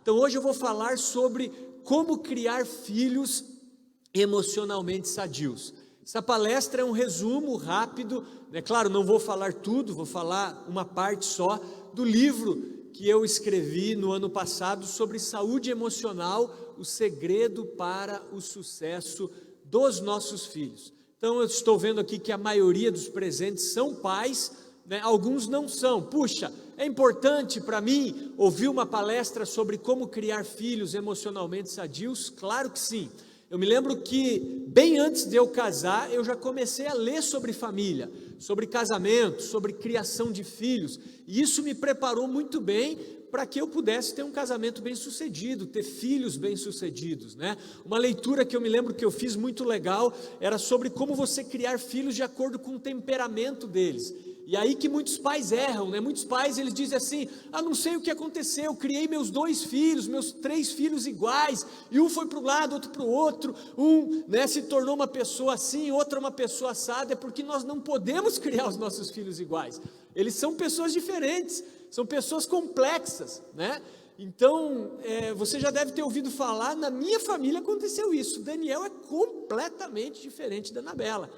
Então hoje eu vou falar sobre como criar filhos emocionalmente sadios. Essa palestra é um resumo rápido, né? Claro, não vou falar tudo, vou falar uma parte só do livro que eu escrevi no ano passado sobre saúde emocional, o segredo para o sucesso dos nossos filhos. Então eu estou vendo aqui que a maioria dos presentes são pais, né? Alguns não são. Puxa, é importante para mim ouvir uma palestra sobre como criar filhos emocionalmente sadios? Claro que sim. Eu me lembro que bem antes de eu casar, eu já comecei a ler sobre família, sobre casamento, sobre criação de filhos, e isso me preparou muito bem para que eu pudesse ter um casamento bem-sucedido, ter filhos bem-sucedidos, né? Uma leitura que eu me lembro que eu fiz muito legal, era sobre como você criar filhos de acordo com o temperamento deles. E aí que muitos pais erram, né? Muitos pais, eles dizem assim, não sei o que aconteceu, eu criei meus 2 filhos, meus 3 filhos iguais, e um foi para um lado, outro para o outro, né, se tornou uma pessoa assim, outra uma pessoa assada, é porque nós não podemos criar os nossos filhos iguais, eles são pessoas diferentes, são pessoas complexas, né? Então, você já deve ter ouvido falar, na minha família aconteceu isso, Daniel é completamente diferente da Anabela,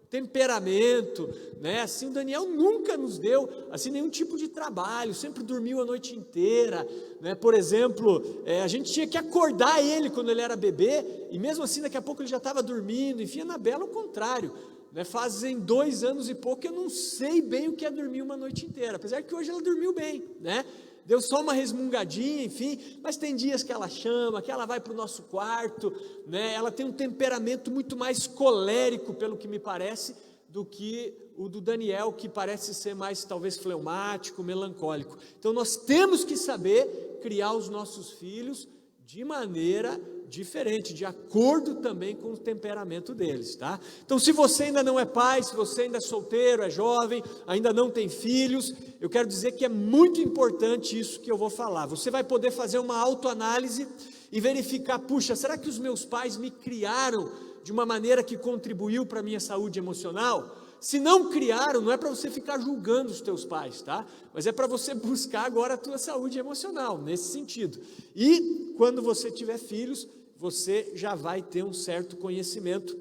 temperamento, né? Assim, o Daniel nunca nos deu assim nenhum tipo de trabalho, sempre dormiu a noite inteira, né? Por exemplo, a gente tinha que acordar ele quando ele era bebê, e mesmo assim daqui a pouco ele já estava dormindo. Enfim, a Anabela, o contrário, né? Fazem 2 anos e pouco que eu não sei bem o que é dormir uma noite inteira, apesar que hoje ela dormiu bem, né? Deu só uma resmungadinha, enfim, mas tem dias que ela chama, que ela vai para o nosso quarto, né? Ela tem um temperamento muito mais colérico, pelo que me parece, do que o do Daniel, que parece ser mais, talvez, fleumático, melancólico. Então, nós temos que saber criar os nossos filhos de maneira diferente, de acordo também com o temperamento deles, tá? Então, se você ainda não é pai, se você ainda é solteiro, é jovem, ainda não tem filhos, eu quero dizer que é muito importante isso que eu vou falar. Você vai poder fazer uma autoanálise e verificar, puxa, será que os meus pais me criaram de uma maneira que contribuiu para a minha saúde emocional? Se não criaram, não é para você ficar julgando os teus pais, tá? Mas é para você buscar agora a tua saúde emocional, nesse sentido. E quando você tiver filhos, você já vai ter um certo conhecimento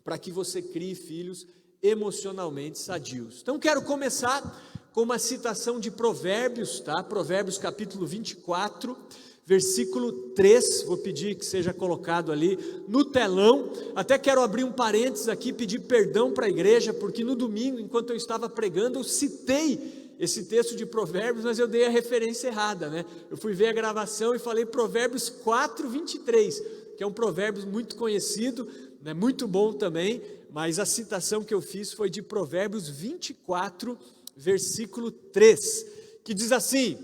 para que você crie filhos emocionalmente sadios. Então quero começar com uma citação de Provérbios, tá? Provérbios capítulo 24, versículo 3, vou pedir que seja colocado ali no telão. Até quero abrir um parênteses aqui, pedir perdão para a igreja, porque no domingo, enquanto eu estava pregando, eu citei esse texto de Provérbios, mas eu dei a referência errada, né? Eu fui ver a gravação e falei Provérbios 4, 23, que é um provérbio muito conhecido, né? Muito bom também, mas a citação que eu fiz foi de Provérbios 24, versículo 3, que diz assim: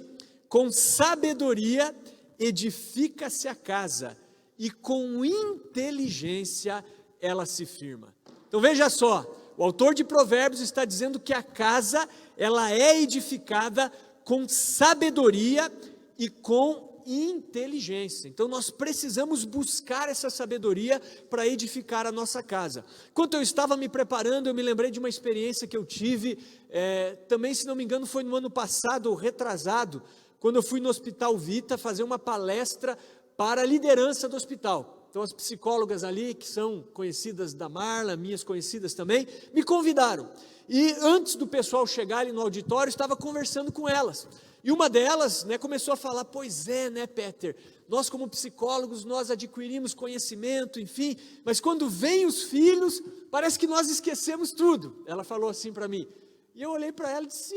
com sabedoria edifica-se a casa, e com inteligência ela se firma. Então veja só, o autor de Provérbios está dizendo que a casa, ela é edificada com sabedoria e com inteligência. Então nós precisamos buscar essa sabedoria para edificar a nossa casa. Enquanto eu estava me preparando, eu me lembrei de uma experiência que eu tive, também, se não me engano, foi no ano passado ou retrasado, quando eu fui no Hospital Vita fazer uma palestra para a liderança do hospital. Então as psicólogas ali, que são conhecidas da Marla, minhas conhecidas também, me convidaram. E antes do pessoal chegar ali no auditório, eu estava conversando com elas. E uma delas, né, começou a falar, pois é, né, Peter, nós como psicólogos, nós adquirimos conhecimento, enfim, mas quando vêm os filhos, parece que nós esquecemos tudo. Ela falou assim para mim. E eu olhei para ela e disse,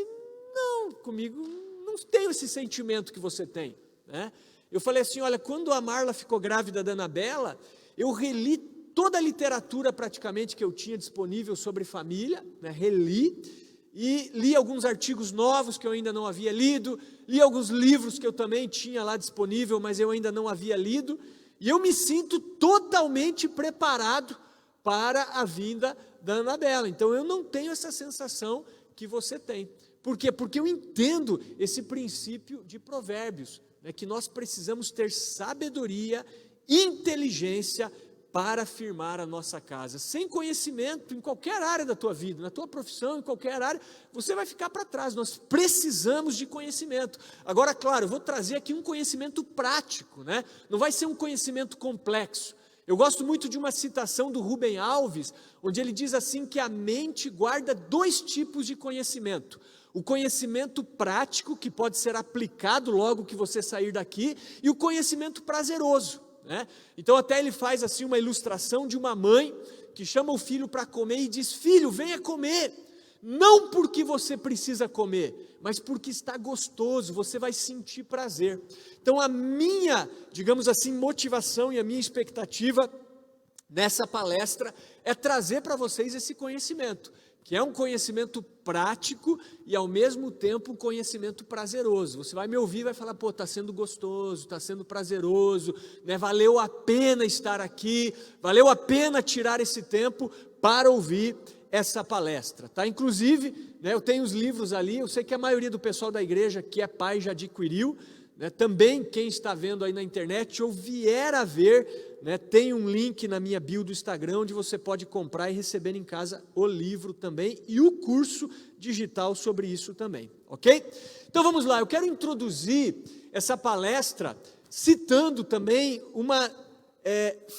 não, comigo não tenho esse sentimento que você tem, né? Eu falei assim, olha, quando a Marla ficou grávida da Anabela, eu reli toda a literatura praticamente que eu tinha disponível sobre família, né? Reli, e li alguns artigos novos que eu ainda não havia lido, li alguns livros que eu também tinha lá disponível, mas eu ainda não havia lido, e eu me sinto totalmente preparado para a vinda da Anabela. Então eu não tenho essa sensação que você tem. Por quê? Porque eu entendo esse princípio de Provérbios, né, que nós precisamos ter sabedoria, inteligência para firmar a nossa casa. Sem conhecimento, em qualquer área da tua vida, na tua profissão, em qualquer área, você vai ficar para trás. Nós precisamos de conhecimento. Agora, claro, eu vou trazer aqui um conhecimento prático, né? Não vai ser um conhecimento complexo. Eu gosto muito de uma citação do Rubem Alves, onde ele diz assim que a mente guarda 2 tipos de conhecimento. O conhecimento prático, que pode ser aplicado logo que você sair daqui, e o conhecimento prazeroso, né? Então até ele faz assim uma ilustração de uma mãe que chama o filho para comer e diz: filho, venha comer, não porque você precisa comer, mas porque está gostoso, você vai sentir prazer. Então a minha, digamos assim, motivação e a minha expectativa nessa palestra é trazer para vocês esse conhecimento, que é um conhecimento prático e ao mesmo tempo um conhecimento prazeroso. Você vai me ouvir e vai falar: pô, está sendo gostoso, está sendo prazeroso, né? Valeu a pena estar aqui, valeu a pena tirar esse tempo para ouvir essa palestra, tá? Inclusive, né, eu tenho os livros ali, eu sei que a maioria do pessoal da igreja que é pai já adquiriu, né? Também quem está vendo aí na internet ou vier a ver, né, tem um link na minha bio do Instagram onde você pode comprar e receber em casa o livro também e o curso digital sobre isso também, ok? Então vamos lá, eu quero introduzir essa palestra citando também uma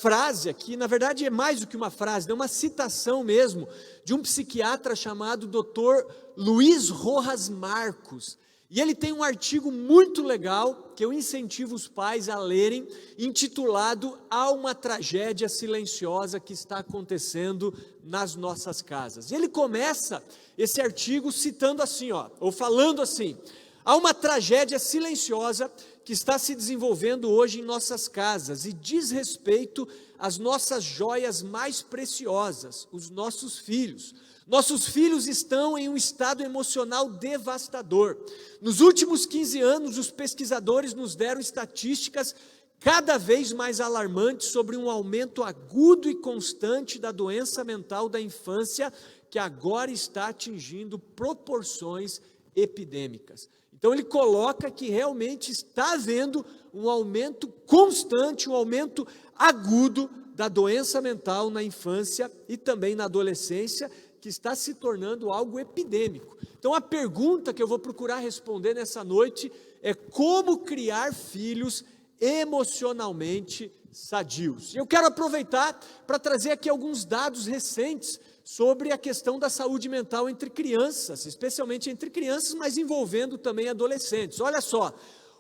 frase aqui, na verdade é mais do que uma frase, é uma citação mesmo de um psiquiatra chamado Dr. Luiz Rojas Marcos. E ele tem um artigo muito legal, que eu incentivo os pais a lerem, intitulado Há uma tragédia silenciosa que está acontecendo nas nossas casas. E ele começa esse artigo citando assim, ou falando assim: há uma tragédia silenciosa que está se desenvolvendo hoje em nossas casas e diz respeito às nossas joias mais preciosas, os nossos filhos. Nossos filhos estão em um estado emocional devastador. Nos últimos 15 anos, os pesquisadores nos deram estatísticas cada vez mais alarmantes sobre um aumento agudo e constante da doença mental da infância, que agora está atingindo proporções epidêmicas. Então ele coloca que realmente está havendo um aumento constante, um aumento agudo da doença mental na infância e também na adolescência, que está se tornando algo epidêmico. Então a pergunta que eu vou procurar responder nessa noite é: como criar filhos emocionalmente sadios? E eu quero aproveitar para trazer aqui alguns dados recentes sobre a questão da saúde mental entre crianças, especialmente entre crianças, mas envolvendo também adolescentes. Olha só,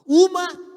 1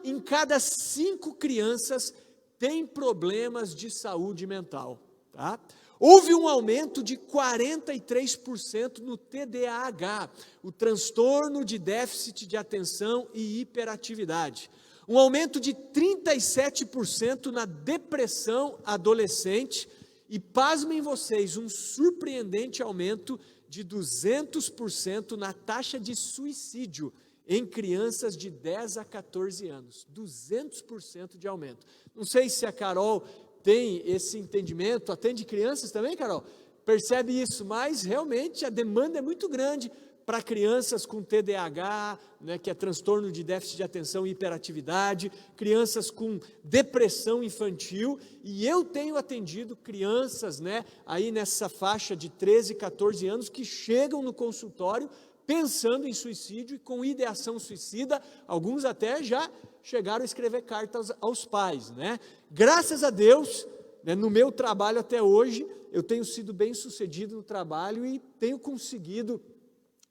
em cada 5 crianças tem problemas de saúde mental, tá? Houve um aumento de 43% no TDAH, o transtorno de déficit de atenção e hiperatividade. Um aumento de 37% na depressão adolescente e, pasmem vocês, um surpreendente aumento de 200% na taxa de suicídio em crianças de 10 a 14 anos. 200% de aumento. Não sei se a Carol tem esse entendimento, atende crianças também, Carol? Percebe isso, mas realmente a demanda é muito grande para crianças com TDAH, né, que é transtorno de déficit de atenção e hiperatividade, crianças com depressão infantil, e eu tenho atendido crianças, né, aí nessa faixa de 13, 14 anos, que chegam no consultório pensando em suicídio e com ideação suicida, alguns até já chegaram a escrever cartas aos pais, né? Graças a Deus, né, no meu trabalho até hoje, eu tenho sido bem sucedido no trabalho e tenho conseguido,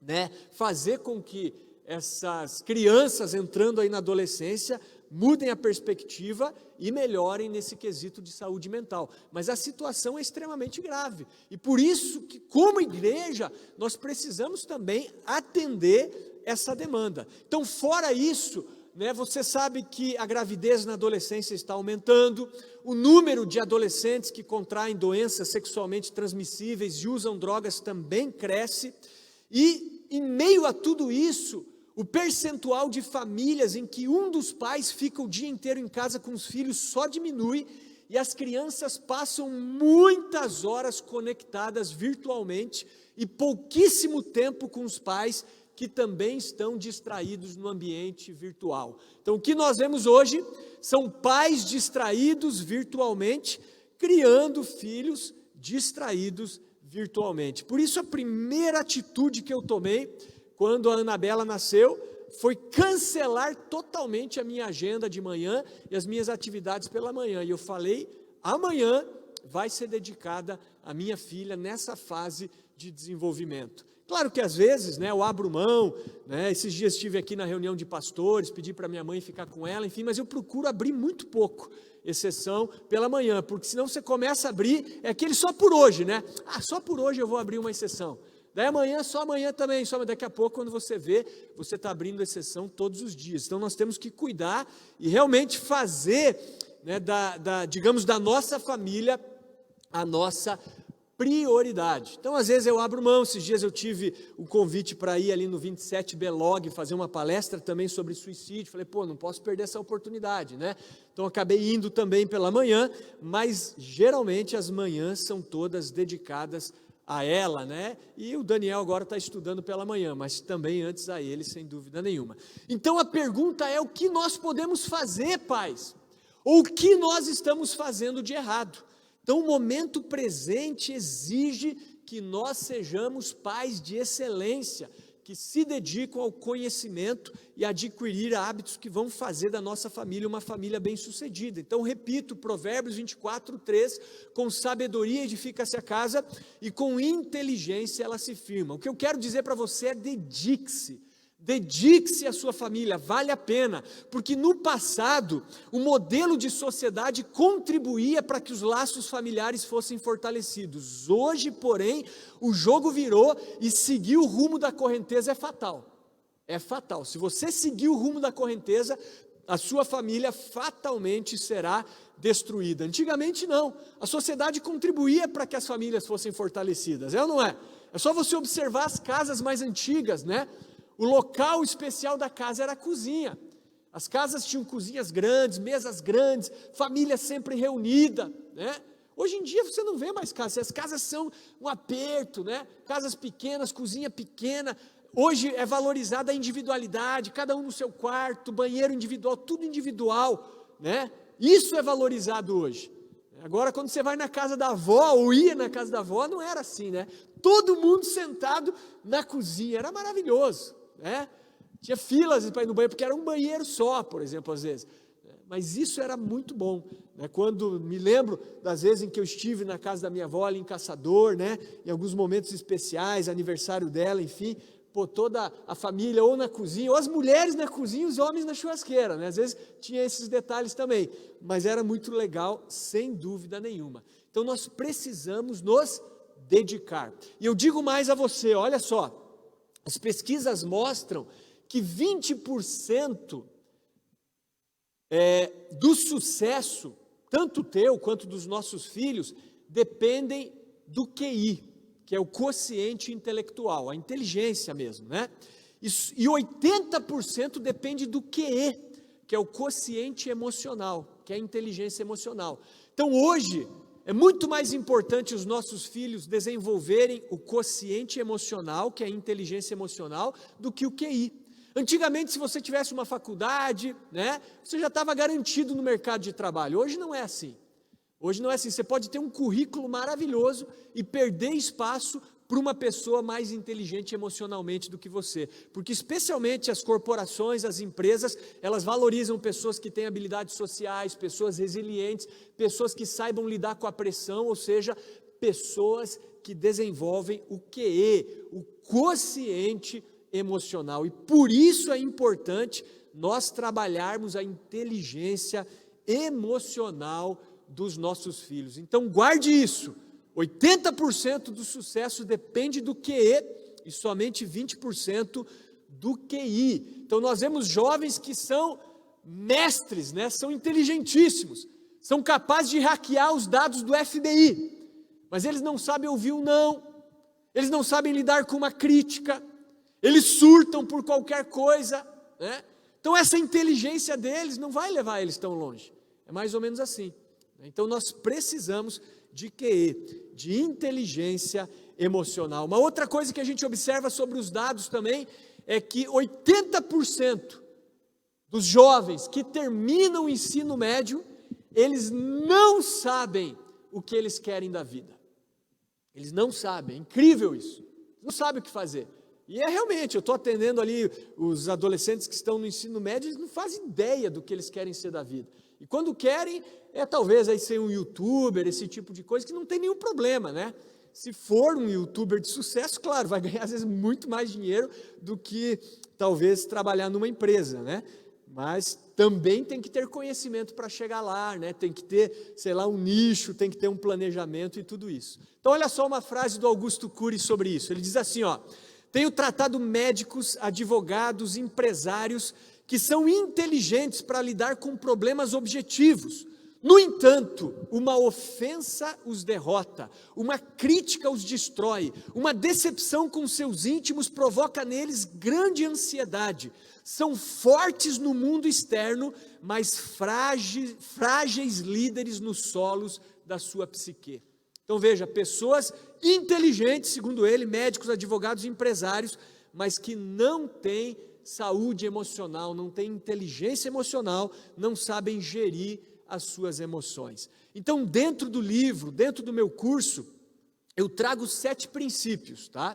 né, fazer com que essas crianças entrando aí na adolescência mudem a perspectiva e melhorem nesse quesito de saúde mental. Mas a situação é extremamente grave e por isso que, como igreja, nós precisamos também atender essa demanda. Então, fora isso, né, você sabe que a gravidez na adolescência está aumentando, o número de adolescentes que contraem doenças sexualmente transmissíveis e usam drogas também cresce, e em meio a tudo isso, o percentual de famílias em que um dos pais fica o dia inteiro em casa com os filhos só diminui, e as crianças passam muitas horas conectadas virtualmente e pouquíssimo tempo com os pais, que também estão distraídos no ambiente virtual. Então, o que nós vemos hoje são pais distraídos virtualmente, criando filhos distraídos virtualmente. Por isso, a primeira atitude que eu tomei quando a Anabela nasceu foi cancelar totalmente a minha agenda de manhã e as minhas atividades pela manhã. E eu falei, amanhã vai ser dedicada à minha filha nessa fase de desenvolvimento. Claro que às vezes, eu abro mão, esses dias estive aqui na reunião de pastores, pedi para minha mãe ficar com ela, enfim, mas eu procuro abrir muito pouco, exceção pela manhã, porque senão você começa a abrir, é aquele só por hoje, só por hoje eu vou abrir uma exceção. Daí amanhã, só amanhã também, só daqui a pouco, quando você vê, você está abrindo exceção todos os dias. Então nós temos que cuidar e realmente fazer, digamos, da nossa família a nossa prioridade. Então, às vezes eu abro mão. Esses dias eu tive o convite para ir ali no 27B Log, fazer uma palestra também sobre suicídio. Falei, não posso perder essa oportunidade, Então, acabei indo também pela manhã, mas geralmente as manhãs são todas dedicadas a ela, E o Daniel agora está estudando pela manhã, mas também antes a ele, sem dúvida nenhuma. Então, a pergunta é, o que nós podemos fazer, pais? Ou o que nós estamos fazendo de errado? Então, o momento presente exige que nós sejamos pais de excelência, que se dedicam ao conhecimento e adquirir hábitos que vão fazer da nossa família uma família bem-sucedida. Então, repito, Provérbios 24:3, com sabedoria edifica-se a casa e com inteligência ela se firma. O que eu quero dizer para você é dedique-se à sua família, vale a pena, porque no passado o modelo de sociedade contribuía para que os laços familiares fossem fortalecidos. Hoje, porém, o jogo virou e seguir o rumo da correnteza é fatal. É fatal. Se você seguir o rumo da correnteza, a sua família fatalmente será destruída. Antigamente não, a sociedade contribuía para que as famílias fossem fortalecidas, é ou não é? É só você observar as casas mais antigas, O local especial da casa era a cozinha. As casas tinham cozinhas grandes, mesas grandes, família sempre reunida, Hoje em dia você não vê mais casas, as casas são um aperto, Casas pequenas, cozinha pequena. Hoje é valorizada a individualidade, cada um no seu quarto, banheiro individual, tudo individual, Isso é valorizado hoje. Agora, quando você vai na casa da avó, ou ia na casa da avó, não era assim, Todo mundo sentado na cozinha, era maravilhoso, Tinha filas para ir no banheiro, porque era um banheiro só, por exemplo, às vezes. Mas isso era muito bom, Quando me lembro das vezes em que eu estive na casa da minha avó ali em Caçador, Em alguns momentos especiais, aniversário dela, enfim, toda a família ou na cozinha, ou as mulheres na cozinha e os homens na churrasqueira, Às vezes tinha esses detalhes também, mas era muito legal, sem dúvida nenhuma. Então nós precisamos nos dedicar. E eu digo mais a você, olha só, as pesquisas mostram que 20% do sucesso, tanto teu quanto dos nossos filhos, dependem do QI, que é o quociente intelectual, a inteligência mesmo, E 80% depende do QE, que é o quociente emocional, que é a inteligência emocional. Então hoje, é muito mais importante os nossos filhos desenvolverem o quociente emocional, que é a inteligência emocional, do que o QI. Antigamente, se você tivesse uma faculdade, você já estava garantido no mercado de trabalho. Hoje não é assim. Hoje não é assim. Você pode ter um currículo maravilhoso e perder espaço para uma pessoa mais inteligente emocionalmente do que você. Porque especialmente as corporações, as empresas, elas valorizam pessoas que têm habilidades sociais, pessoas resilientes, pessoas que saibam lidar com a pressão, ou seja, pessoas que desenvolvem o QE, o quociente emocional. E por isso é importante nós trabalharmos a inteligência emocional dos nossos filhos. Então guarde isso. 80% do sucesso depende do QE e somente 20% do QI. Então nós vemos jovens que são mestres, são inteligentíssimos, são capazes de hackear os dados do FBI, mas eles não sabem ouvir um não, eles não sabem lidar com uma crítica, eles surtam por qualquer coisa, Então essa inteligência deles não vai levar eles tão longe, é mais ou menos assim. Então nós precisamos de QE, de inteligência emocional. Uma outra coisa que a gente observa sobre os dados também é que 80% dos jovens que terminam o ensino médio, eles não sabem o que eles querem da vida. Eles não sabem, é incrível isso. Não sabem o que fazer. E realmente, eu estou atendendo ali os adolescentes que estão no ensino médio, eles não fazem ideia do que eles querem ser da vida. E quando querem, talvez aí ser um youtuber, esse tipo de coisa, que não tem nenhum problema, né? Se for um youtuber de sucesso, claro, vai ganhar às vezes muito mais dinheiro do que talvez trabalhar numa empresa, né? Mas também tem que ter conhecimento para chegar lá, né? Tem que ter, sei lá, um nicho, tem que ter um planejamento e tudo isso. Então olha só uma frase do Augusto Cury sobre isso. Ele diz assim, ó: tenho tratado médicos, advogados, empresários que são inteligentes para lidar com problemas objetivos. No entanto, uma ofensa os derrota, uma crítica os destrói, uma decepção com seus íntimos provoca neles grande ansiedade. São fortes no mundo externo, mas frágeis líderes nos solos da sua psique. Então veja, pessoas inteligentes, segundo ele, médicos, advogados, empresários, mas que não têm saúde emocional, não têm inteligência emocional, não sabem gerir as suas emoções. Então, dentro do livro, dentro do meu curso, eu trago 7 princípios, tá?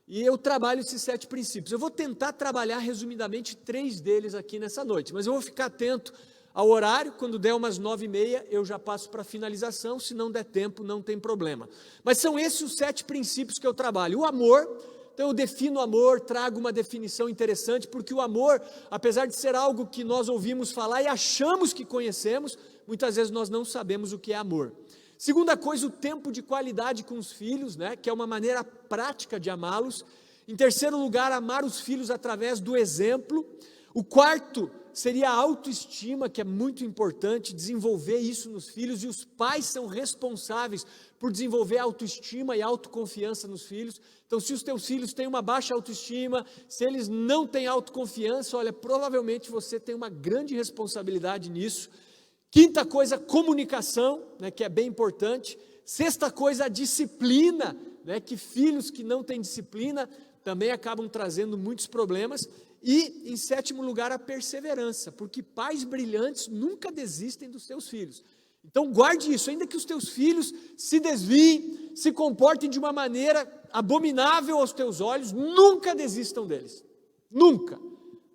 E eu trabalho esses 7 princípios. Eu vou tentar trabalhar resumidamente 3 deles aqui nessa noite, mas eu vou ficar atento ao horário. Quando der umas 9h30, eu já passo para a finalização. Se não der tempo, não tem problema. Mas são esses os 7 princípios que eu trabalho. O amor. Então eu defino o amor, trago uma definição interessante, porque o amor, apesar de ser algo que nós ouvimos falar e achamos que conhecemos, muitas vezes nós não sabemos o que é amor. Segunda coisa, o tempo de qualidade com os filhos, né, que é uma maneira prática de amá-los. Em terceiro lugar, amar os filhos através do exemplo. O quarto seria a autoestima, que é muito importante, desenvolver isso nos filhos, e os pais são responsáveis por desenvolver autoestima e autoconfiança nos filhos. Então, se os teus filhos têm uma baixa autoestima, se eles não têm autoconfiança, olha, provavelmente você tem uma grande responsabilidade nisso. Quinta coisa, comunicação, né, que é bem importante. Sexta coisa, a disciplina, né, que filhos que não têm disciplina também acabam trazendo muitos problemas. E, em sétimo lugar, a perseverança, porque pais brilhantes nunca desistem dos seus filhos. Então guarde isso, ainda que os teus filhos se desviem, se comportem de uma maneira abominável aos teus olhos, nunca desistam deles, nunca.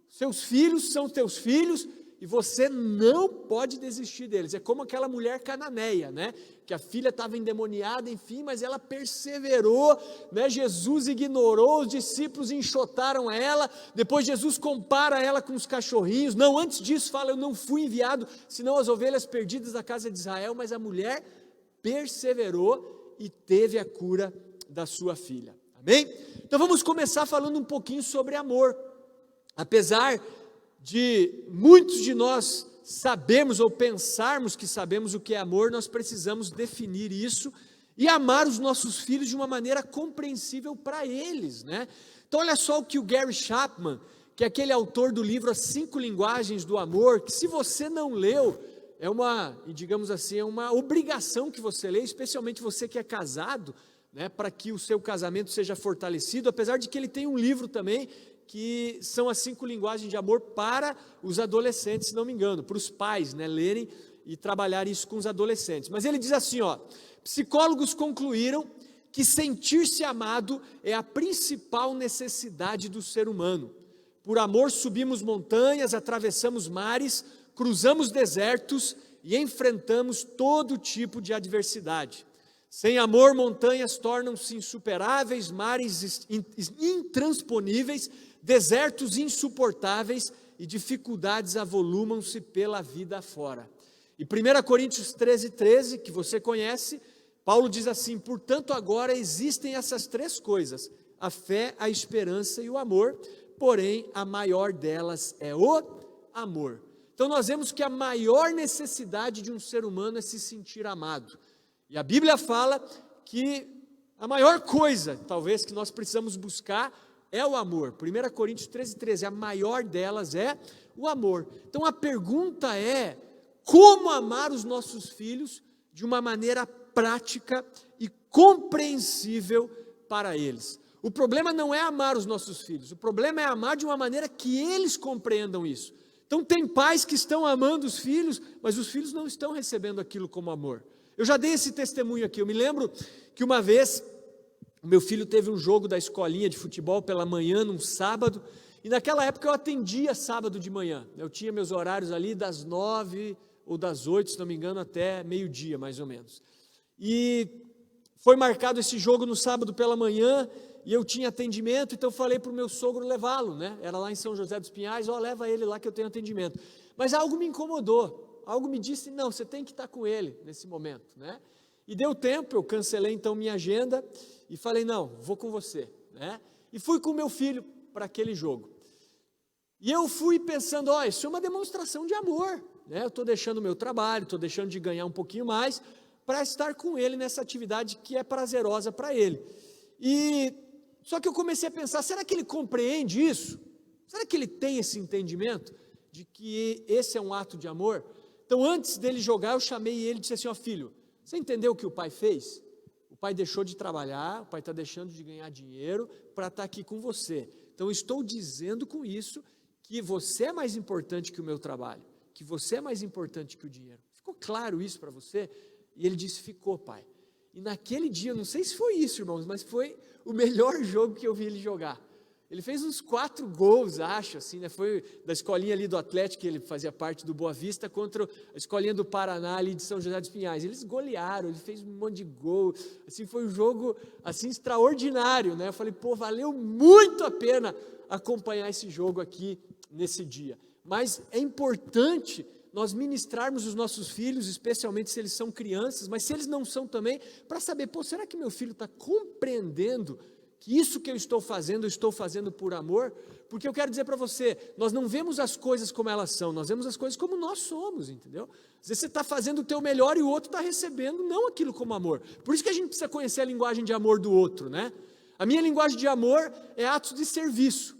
Seus filhos são teus filhos e você não pode desistir deles. É como aquela mulher cananeia, né? Que a filha estava endemoniada, enfim, mas ela perseverou, né? Jesus ignorou, os discípulos enxotaram ela, depois Jesus compara ela com os cachorrinhos. Não, antes disso fala, eu não fui enviado, senão as ovelhas perdidas da casa de Israel, mas a mulher perseverou e teve a cura da sua filha. Amém? Então vamos começar falando um pouquinho sobre amor. Apesar de muitos de nós sabemos ou pensarmos que sabemos o que é amor, nós precisamos definir isso e amar os nossos filhos de uma maneira compreensível para eles, né? Então olha só o que o Gary Chapman, que é aquele autor do livro As 5 Linguagens do Amor, que se você não leu, é uma, digamos assim, é uma obrigação que você leia, especialmente você que é casado, né, para que o seu casamento seja fortalecido, apesar de que ele tem um livro também, que são as 5 linguagens de amor para os adolescentes, se não me engano, para os pais, né, lerem e trabalhar isso com os adolescentes. Mas ele diz assim, ó: psicólogos concluíram que sentir-se amado é a principal necessidade do ser humano. Por amor subimos montanhas, atravessamos mares, cruzamos desertos e enfrentamos todo tipo de adversidade. Sem amor, montanhas tornam-se insuperáveis, mares intransponíveis, desertos insuportáveis e dificuldades avolumam-se pela vida afora. E 1 Coríntios 13:13, que você conhece, Paulo diz assim: portanto agora existem essas 3 coisas, a fé, a esperança e o amor, porém a maior delas é o amor. Então nós vemos que a maior necessidade de um ser humano é se sentir amado. E a Bíblia fala que a maior coisa, talvez, que nós precisamos buscar é o amor. 1 Coríntios 13:13, a maior delas é o amor. Então a pergunta é: como amar os nossos filhos de uma maneira prática e compreensível para eles? O problema não é amar os nossos filhos, o problema é amar de uma maneira que eles compreendam isso. Então tem pais que estão amando os filhos, mas os filhos não estão recebendo aquilo como amor. Eu já dei esse testemunho aqui. Eu me lembro que uma vez o meu filho teve um jogo da escolinha de futebol pela manhã, num sábado, e naquela época eu atendia sábado de manhã. Eu tinha meus horários ali das 9 ou das 8, se não me engano, até meio-dia, mais ou menos. E foi marcado esse jogo no sábado pela manhã, e eu tinha atendimento, então eu falei para o meu sogro levá-lo, né? Era lá em São José dos Pinhais, leva ele lá que eu tenho atendimento. Mas algo me incomodou, algo me disse, não, você tem que estar com ele nesse momento, né? E deu tempo, eu cancelei então minha agenda, e falei, não, vou com você, né? E fui com o meu filho para aquele jogo. E eu fui pensando, isso é uma demonstração de amor, né? Eu estou deixando o meu trabalho, estou deixando de ganhar um pouquinho mais, para estar com ele nessa atividade que é prazerosa para ele. Só que eu comecei a pensar, será que ele compreende isso? Será que ele tem esse entendimento de que esse é um ato de amor? Então, antes dele jogar, eu chamei ele e disse assim, filho, você entendeu o que o pai fez? O pai deixou de trabalhar, o pai está deixando de ganhar dinheiro para estar aqui com você. Então, eu estou dizendo com isso que você é mais importante que o meu trabalho, que você é mais importante que o dinheiro. Ficou claro isso para você? E ele disse, ficou, pai. E naquele dia, não sei se foi isso, irmãos, mas foi o melhor jogo que eu vi ele jogar. Ele fez uns 4 gols, acho, assim, né? Foi da escolinha ali do Atlético, que ele fazia parte do Boa Vista, contra a escolinha do Paraná ali de São José dos Pinhais. Eles golearam, ele fez um monte de gol, assim, foi um jogo, assim, extraordinário, né? Eu falei, valeu muito a pena acompanhar esse jogo aqui nesse dia. Mas é importante nós ministrarmos os nossos filhos, especialmente se eles são crianças, mas se eles não são também, para saber, será que meu filho está compreendendo que isso que eu estou fazendo por amor? Porque eu quero dizer para você, nós não vemos as coisas como elas são, nós vemos as coisas como nós somos, entendeu? Às vezes você está fazendo o teu melhor e o outro está recebendo não aquilo como amor. Por isso que a gente precisa conhecer a linguagem de amor do outro, né? A minha linguagem de amor é atos de serviço.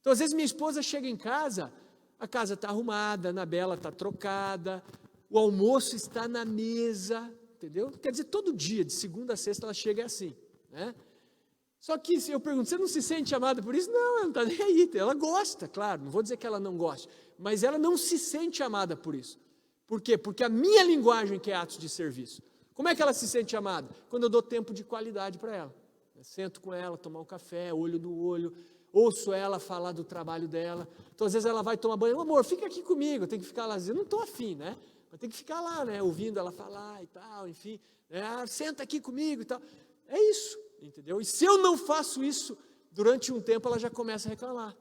Então, às vezes minha esposa chega em casa, a casa está arrumada, a Anabela está trocada, o almoço está na mesa, entendeu? Quer dizer, todo dia, de segunda a sexta, ela chega assim, né? Só que eu pergunto, você não se sente amada por isso? Não, ela não está nem aí, ela gosta, claro, não vou dizer que ela não goste, mas ela não se sente amada por isso. Por quê? Porque a minha linguagem que é atos de serviço. Como é que ela se sente amada? Quando eu dou tempo de qualidade para ela. Eu sento com ela, tomar um café, olho no olho, ouço ela falar do trabalho dela. Então, às vezes ela vai tomar banho, amor, fica aqui comigo, eu tenho que ficar lá, eu não estou afim, né? Eu tenho que ficar lá, né? Ouvindo ela falar e tal, enfim, senta aqui comigo e tal. É isso, entendeu? E se eu não faço isso, durante um tempo ela já começa a reclamar,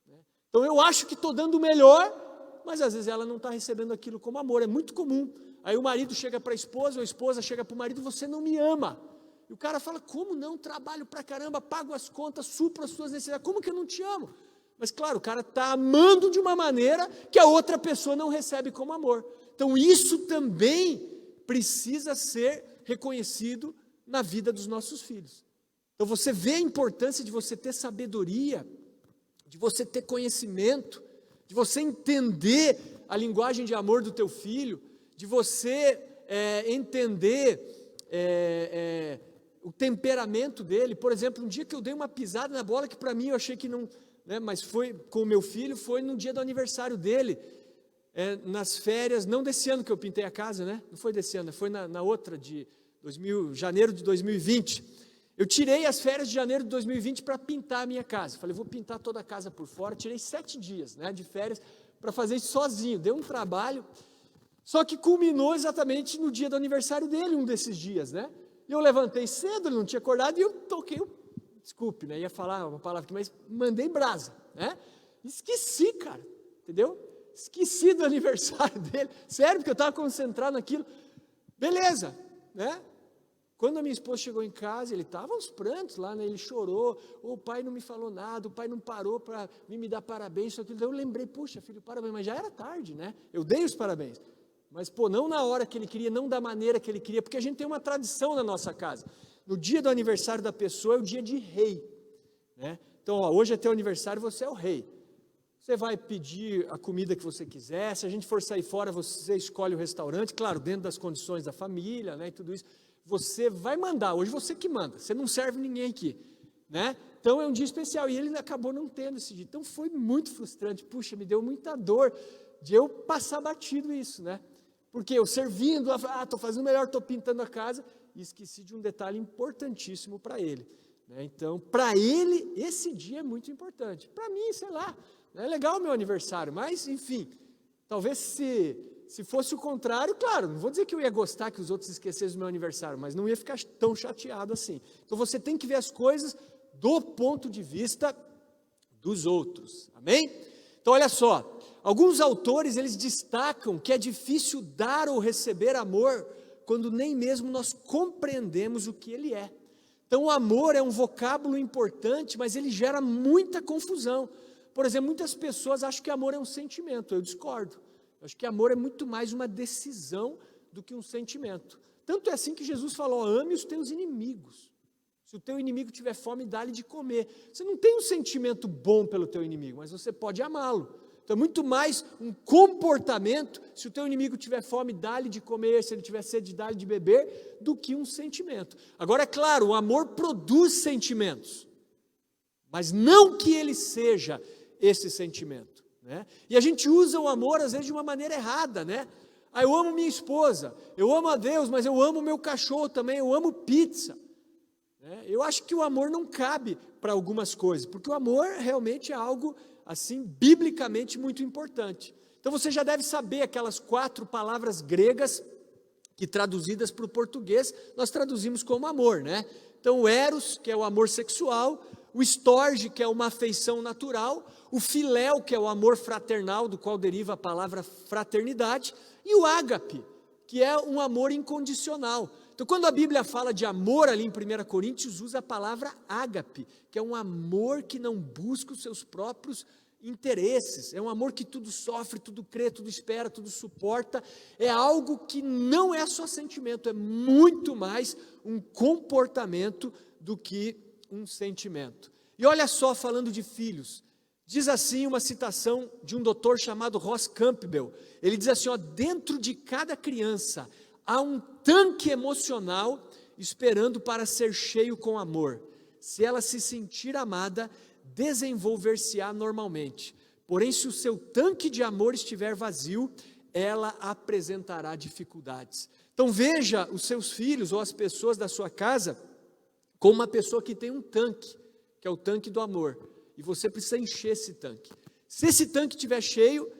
né? Então, eu acho que estou dando o melhor, mas às vezes ela não está recebendo aquilo como amor, é muito comum. Aí o marido chega para a esposa, ou a esposa chega para o marido, você não me ama. E o cara fala, como não? Trabalho pra caramba, pago as contas, supro as suas necessidades, como que eu não te amo? Mas claro, o cara está amando de uma maneira que a outra pessoa não recebe como amor. Então isso também precisa ser reconhecido na vida dos nossos filhos. Então você vê a importância de você ter sabedoria, de você ter conhecimento, de você entender a linguagem de amor do teu filho, de você entender o temperamento dele. Por exemplo, um dia que eu dei uma pisada na bola, que para mim eu achei que não, né, mas foi com o meu filho, foi no dia do aniversário dele, nas férias, não desse ano que eu pintei a casa, né? Não foi desse ano, foi na outra, de janeiro de 2020. Eu tirei as férias de janeiro de 2020 para pintar a minha casa. Falei, vou pintar toda a casa por fora. Tirei 7 dias, né, de férias para fazer isso sozinho. Deu um trabalho, só que culminou exatamente no dia do aniversário dele, um desses dias, né? E eu levantei cedo, ele não tinha acordado, e eu toquei desculpe, né? Ia falar uma palavra aqui, mas mandei brasa, né? Esqueci, cara, entendeu? Esqueci do aniversário dele, sério, porque eu estava concentrado naquilo. Beleza, né? Quando a minha esposa chegou em casa, ele estava aos prantos lá, né? Ele chorou, o pai não me falou nada, o pai não parou para me dar parabéns, isso, aquilo. Eu lembrei, puxa, filho, parabéns, mas já era tarde, né? Eu dei os parabéns. Mas, não na hora que ele queria, não da maneira que ele queria, porque a gente tem uma tradição na nossa casa. No dia do aniversário da pessoa é o dia de rei, né? Então, hoje é teu aniversário, você é o rei. Você vai pedir a comida que você quiser, se a gente for sair fora, você escolhe o restaurante, claro, dentro das condições da família, né, e tudo isso. Você vai mandar, hoje você que manda, você não serve ninguém aqui, né? Então, é um dia especial, e ele acabou não tendo esse dia. Então, foi muito frustrante, puxa, me deu muita dor de eu passar batido isso, né? Porque eu servindo, estou fazendo melhor, estou pintando a casa, e esqueci de um detalhe importantíssimo para ele. Então, para ele, esse dia é muito importante. Para mim, sei lá, é legal o meu aniversário, mas, enfim, talvez se fosse o contrário, claro, não vou dizer que eu ia gostar que os outros esquecessem do meu aniversário, mas não ia ficar tão chateado assim. Então, você tem que ver as coisas do ponto de vista dos outros, amém? Então, olha só, alguns autores, eles destacam que é difícil dar ou receber amor quando nem mesmo nós compreendemos o que ele é. Então, o amor é um vocábulo importante, mas ele gera muita confusão. Por exemplo, muitas pessoas acham que amor é um sentimento, eu discordo. Eu acho que amor é muito mais uma decisão do que um sentimento. Tanto é assim que Jesus falou, ame os teus inimigos. Se o teu inimigo tiver fome, dá-lhe de comer. Você não tem um sentimento bom pelo teu inimigo, mas você pode amá-lo. Então é muito mais um comportamento, se o teu inimigo tiver fome, dá-lhe de comer, se ele tiver sede, dá-lhe de beber, do que um sentimento. Agora, é claro, o amor produz sentimentos, mas não que ele seja esse sentimento, né? E a gente usa o amor, às vezes, de uma maneira errada, né? Eu amo minha esposa, eu amo a Deus, mas eu amo meu cachorro também, eu amo pizza. Eu acho que o amor não cabe para algumas coisas, porque o amor realmente é algo assim, biblicamente muito importante. Então você já deve saber aquelas 4 palavras gregas que traduzidas para o português, nós traduzimos como amor, né? Então o eros, que é o amor sexual, o storge, que é uma afeição natural, o filéu, que é o amor fraternal, do qual deriva a palavra fraternidade, e o ágape, que é um amor incondicional. Então, quando a Bíblia fala de amor ali em 1 Coríntios, usa a palavra ágape, que é um amor que não busca os seus próprios interesses, é um amor que tudo sofre, tudo crê, tudo espera, tudo suporta, é algo que não é só sentimento, é muito mais um comportamento do que um sentimento. E olha só, falando de filhos, diz assim uma citação de um doutor chamado Ross Campbell, ele diz assim, dentro de cada criança, há um tanque emocional esperando para ser cheio com amor. Se ela se sentir amada, desenvolver-se-á normalmente. Porém, se o seu tanque de amor estiver vazio, ela apresentará dificuldades. Então veja os seus filhos ou as pessoas da sua casa como uma pessoa que tem um tanque, que é o tanque do amor. E você precisa encher esse tanque. Se esse tanque estiver cheio,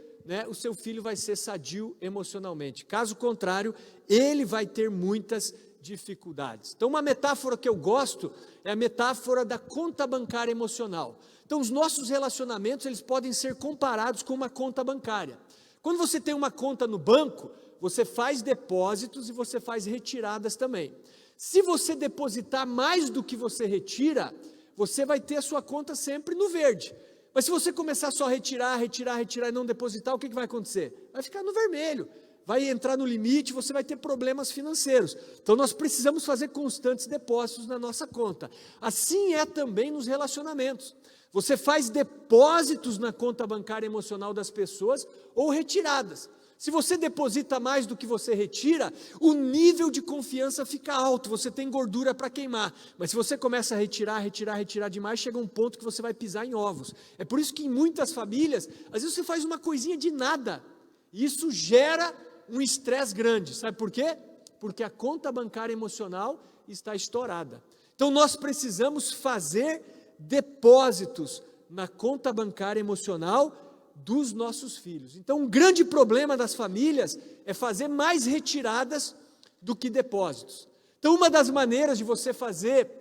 o seu filho vai ser sadio emocionalmente. Caso contrário, ele vai ter muitas dificuldades. Então, uma metáfora que eu gosto é a metáfora da conta bancária emocional. Então, os nossos relacionamentos, eles podem ser comparados com uma conta bancária. Quando você tem uma conta no banco, você faz depósitos e você faz retiradas também. Se você depositar mais do que você retira, você vai ter a sua conta sempre no verde. Mas se você começar só a retirar e não depositar, o que vai acontecer? Vai ficar no vermelho, vai entrar no limite, você vai ter problemas financeiros. Então nós precisamos fazer constantes depósitos na nossa conta. Assim é também nos relacionamentos. Você faz depósitos na conta bancária emocional das pessoas ou retiradas. Se você deposita mais do que você retira, o nível de confiança fica alto, você tem gordura para queimar. Mas se você começa a retirar demais, chega um ponto que você vai pisar em ovos. É por isso que em muitas famílias, às vezes você faz uma coisinha de nada, e isso gera um estresse grande. Sabe por quê? Porque a conta bancária emocional está estourada. Então nós precisamos fazer depósitos na conta bancária emocional dos nossos filhos. Então, um grande problema das famílias é fazer mais retiradas do que depósitos. Então, uma das maneiras de você fazer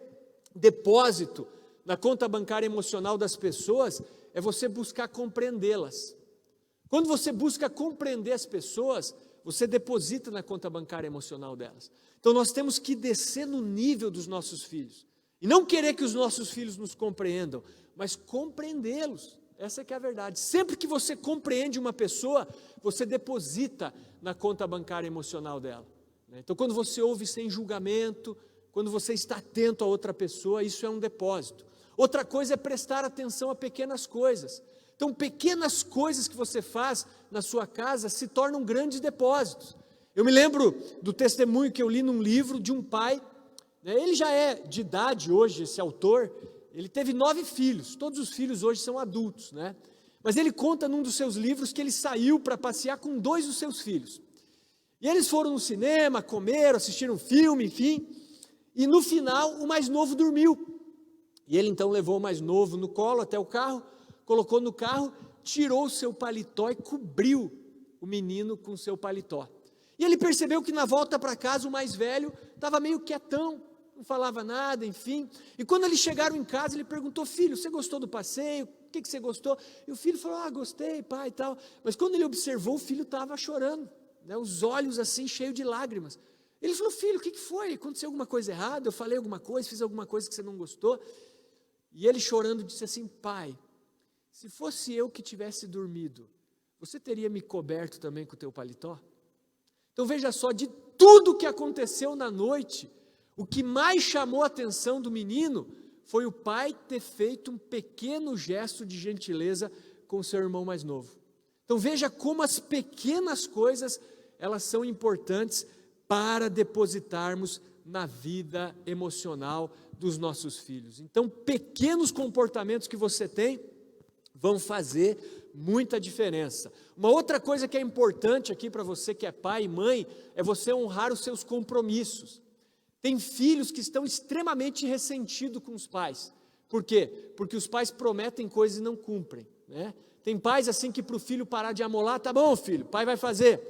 depósito na conta bancária emocional das pessoas é você buscar compreendê-las. Quando você busca compreender as pessoas, você deposita na conta bancária emocional delas. Então, nós temos que descer no nível dos nossos filhos. E não querer que os nossos filhos nos compreendam, mas compreendê-los. Essa é que é a verdade. Sempre que você compreende uma pessoa, você deposita na conta bancária emocional dela. Então, quando você ouve sem julgamento, quando você está atento a outra pessoa, isso é um depósito. Outra coisa é prestar atenção a pequenas coisas. Então, pequenas coisas que você faz na sua casa se tornam grandes depósitos. Eu me lembro do testemunho que eu li num livro de um pai, ele já é de idade hoje, esse autor. Ele teve 9 filhos, todos os filhos hoje são adultos, Mas ele conta num dos seus livros que ele saiu para passear com 2 dos seus filhos. E eles foram no cinema, comeram, assistiram um filme, enfim, e no final o mais novo dormiu. E ele então levou o mais novo no colo até o carro, colocou no carro, tirou o seu paletó e cobriu o menino com o seu paletó. E ele percebeu que na volta para casa o mais velho estava meio quietão, não falava nada, enfim. E quando eles chegaram em casa, ele perguntou: filho, você gostou do passeio? O que você gostou? E o filho falou: gostei, pai e tal. Mas quando ele observou, o filho estava chorando, né, os olhos assim cheios de lágrimas. Ele falou: filho, o que foi? Aconteceu alguma coisa errada? Eu falei alguma coisa, fiz alguma coisa que você não gostou? E ele chorando disse assim: pai, se fosse eu que tivesse dormido, você teria me coberto também com o teu paletó? Então veja só, de tudo que aconteceu na noite, o que mais chamou a atenção do menino foi o pai ter feito um pequeno gesto de gentileza com o seu irmão mais novo. Então veja como as pequenas coisas, elas são importantes para depositarmos na vida emocional dos nossos filhos. Então pequenos comportamentos que você tem vão fazer muita diferença. Uma outra coisa que é importante aqui para você que é pai e mãe, é você honrar os seus compromissos. Tem filhos que estão extremamente ressentidos com os pais. Por quê? Porque os pais prometem coisas e não cumprem, né? Tem pais assim que para o filho parar de amolar: tá bom filho, pai vai fazer,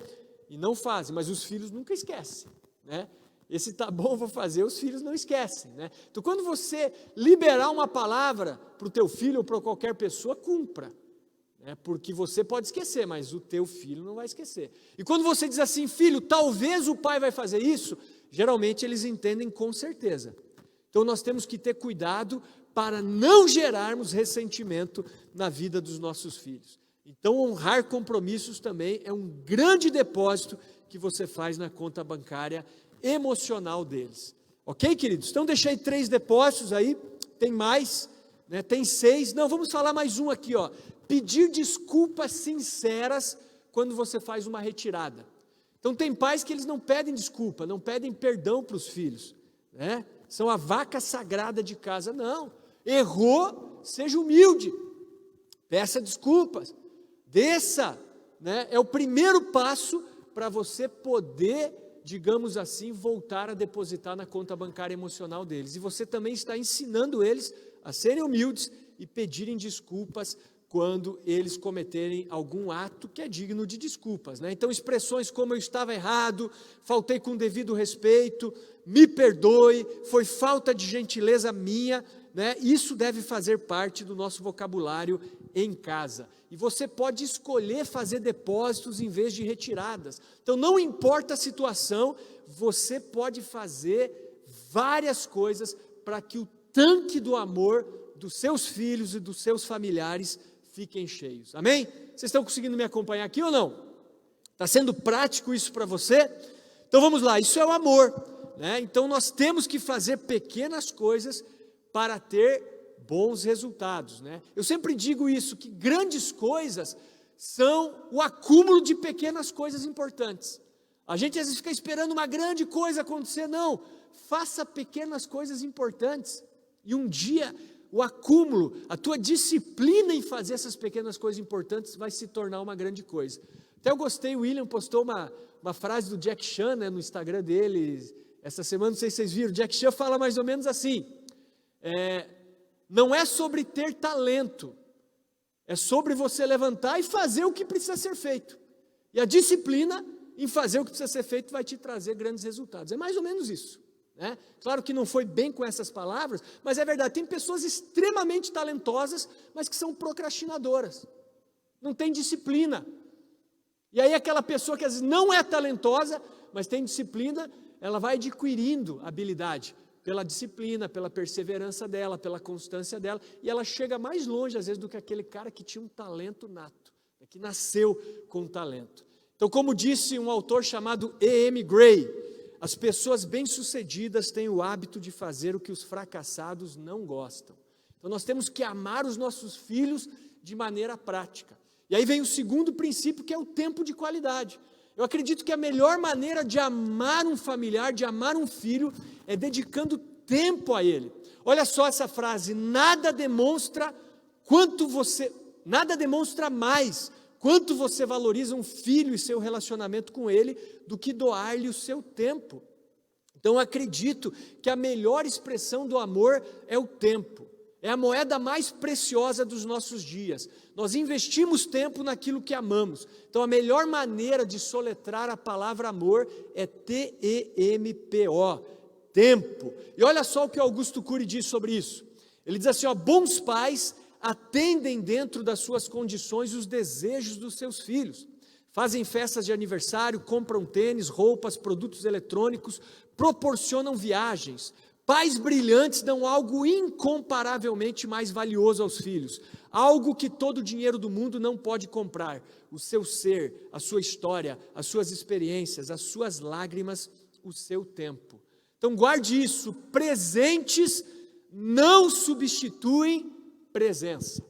e não fazem, mas os filhos nunca esquecem, né? Esse tá bom, vou fazer, os filhos não esquecem, né? Então quando você liberar uma palavra para o teu filho ou para qualquer pessoa, cumpra, né? Porque você pode esquecer, mas o teu filho não vai esquecer. E quando você diz assim: filho, talvez o pai vai fazer isso, geralmente eles entendem com certeza. Então nós temos que ter cuidado para não gerarmos ressentimento na vida dos nossos filhos. Então honrar compromissos também é um grande depósito que você faz na conta bancária emocional deles. Ok, queridos? Então deixei 3 depósitos aí, tem mais, né? Tem 6, não, vamos falar mais um aqui, ó. Pedir desculpas sinceras quando você faz uma retirada. Então tem pais que eles não pedem desculpa, não pedem perdão para os filhos, né? São a vaca sagrada de casa. Não, errou, seja humilde, peça desculpas, desça, né? É o primeiro passo para você poder, digamos assim, voltar a depositar na conta bancária emocional deles. E você também está ensinando eles a serem humildes e pedirem desculpas quando eles cometerem algum ato que é digno de desculpas, né? Então expressões como: eu estava errado, faltei com devido respeito, me perdoe, foi falta de gentileza minha, né? Isso deve fazer parte do nosso vocabulário em casa. E você pode escolher fazer depósitos em vez de retiradas. Então não importa a situação, você pode fazer várias coisas para que o tanque do amor dos seus filhos e dos seus familiares fiquem cheios. Amém? Vocês estão conseguindo me acompanhar aqui ou não? Está sendo prático isso para você? Então vamos lá, isso é o amor, né? Então nós temos que fazer pequenas coisas para ter bons resultados, né? Eu sempre digo isso, que grandes coisas são o acúmulo de pequenas coisas importantes. A gente às vezes fica esperando uma grande coisa acontecer. Não, faça pequenas coisas importantes, e um dia o acúmulo, a tua disciplina em fazer essas pequenas coisas importantes vai se tornar uma grande coisa. Até eu gostei, o William postou uma frase do Jack Chan, né, no Instagram dele, essa semana, não sei se vocês viram. Jack Chan fala mais ou menos assim: não é sobre ter talento, é sobre você levantar e fazer o que precisa ser feito. E a disciplina em fazer o que precisa ser feito vai te trazer grandes resultados. É mais ou menos isso, né? Claro que não foi bem com essas palavras, mas é verdade. Tem pessoas extremamente talentosas, mas que são procrastinadoras, não tem disciplina. E aí aquela pessoa que às vezes não é talentosa, mas tem disciplina, ela vai adquirindo habilidade pela disciplina, pela perseverança dela, pela constância dela, e ela chega mais longe às vezes do que aquele cara que tinha um talento nato, que nasceu com talento. Então, como disse um autor chamado E.M. Gray, as pessoas bem-sucedidas têm o hábito de fazer o que os fracassados não gostam. Então nós temos que amar os nossos filhos de maneira prática. E aí vem o segundo princípio, que é o tempo de qualidade. Eu acredito que a melhor maneira de amar um familiar, de amar um filho, é dedicando tempo a ele. Olha só essa frase: nada demonstra mais quanto você valoriza um filho e seu relacionamento com ele, do que doar-lhe o seu tempo. Então, eu acredito que a melhor expressão do amor é o tempo. É a moeda mais preciosa dos nossos dias. Nós investimos tempo naquilo que amamos. Então, a melhor maneira de soletrar a palavra amor é T-E-M-P-O, tempo. E olha só o que Augusto Cury diz sobre isso. Ele diz assim, bons pais atendem dentro das suas condições os desejos dos seus filhos. Fazem festas de aniversário, compram tênis, roupas, produtos eletrônicos, proporcionam viagens. Pais brilhantes dão algo incomparavelmente mais valioso aos filhos, algo que todo o dinheiro do mundo não pode comprar: o seu ser, a sua história, as suas experiências, as suas lágrimas, o seu tempo. Então guarde isso: presentes não substituem presença.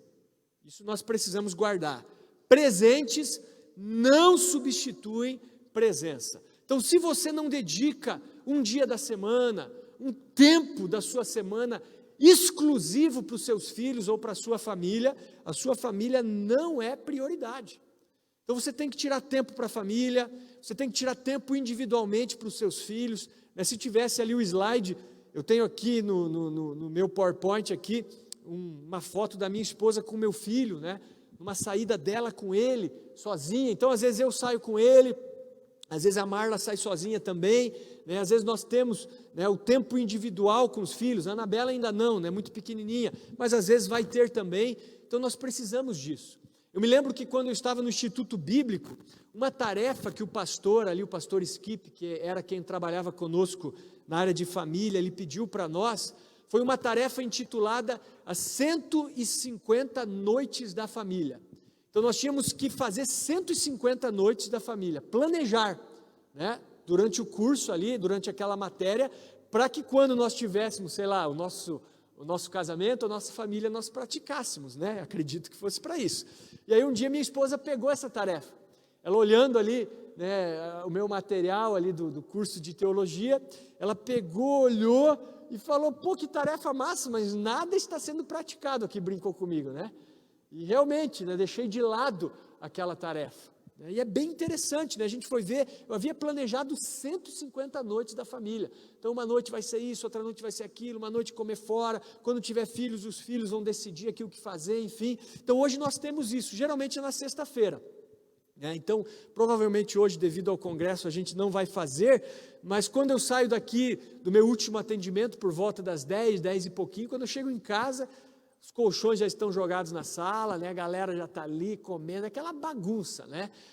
Isso nós precisamos guardar. Presentes não substituem presença. Então, se você não dedica um dia da semana, um tempo da sua semana exclusivo para os seus filhos ou para a sua família não é prioridade. Então você tem que tirar tempo para a família, você tem que tirar tempo individualmente para os seus filhos. Se tivesse ali o slide, eu tenho aqui no meu PowerPoint aqui, uma foto da minha esposa com o meu filho, numa saída dela com ele, sozinha. Então às vezes eu saio com ele, às vezes a Marla sai sozinha também, às vezes nós temos o tempo individual com os filhos. A Anabela ainda não, muito pequenininha, mas às vezes vai ter também. Então nós precisamos disso. Eu me lembro que quando eu estava no Instituto Bíblico, uma tarefa que o pastor ali, o pastor Skip, que era quem trabalhava conosco na área de família, ele pediu para nós, foi uma tarefa intitulada As 150 Noites da Família. Então nós tínhamos que fazer 150 noites da família, planejar, durante o curso ali, durante aquela matéria, para que quando nós tivéssemos, sei lá, o nosso casamento, a nossa família, nós praticássemos, acredito que fosse para isso. E aí um dia minha esposa pegou essa tarefa, ela olhando ali, o meu material ali do curso de teologia, ela pegou, olhou e falou: pô, que tarefa massa, mas nada está sendo praticado aqui, brincou comigo, E realmente, deixei de lado aquela tarefa. E é bem interessante, a gente foi ver, eu havia planejado 150 noites da família. Então uma noite vai ser isso, outra noite vai ser aquilo, uma noite comer fora, quando tiver filhos, os filhos vão decidir aqui o que fazer, enfim. Então hoje nós temos isso, geralmente é na sexta-feira. Então provavelmente hoje, devido ao congresso, a gente não vai fazer, mas quando eu saio daqui do meu último atendimento, por volta das 10, 10 e pouquinho, quando eu chego em casa, os colchões já estão jogados na sala, a galera já está ali comendo, aquela bagunça,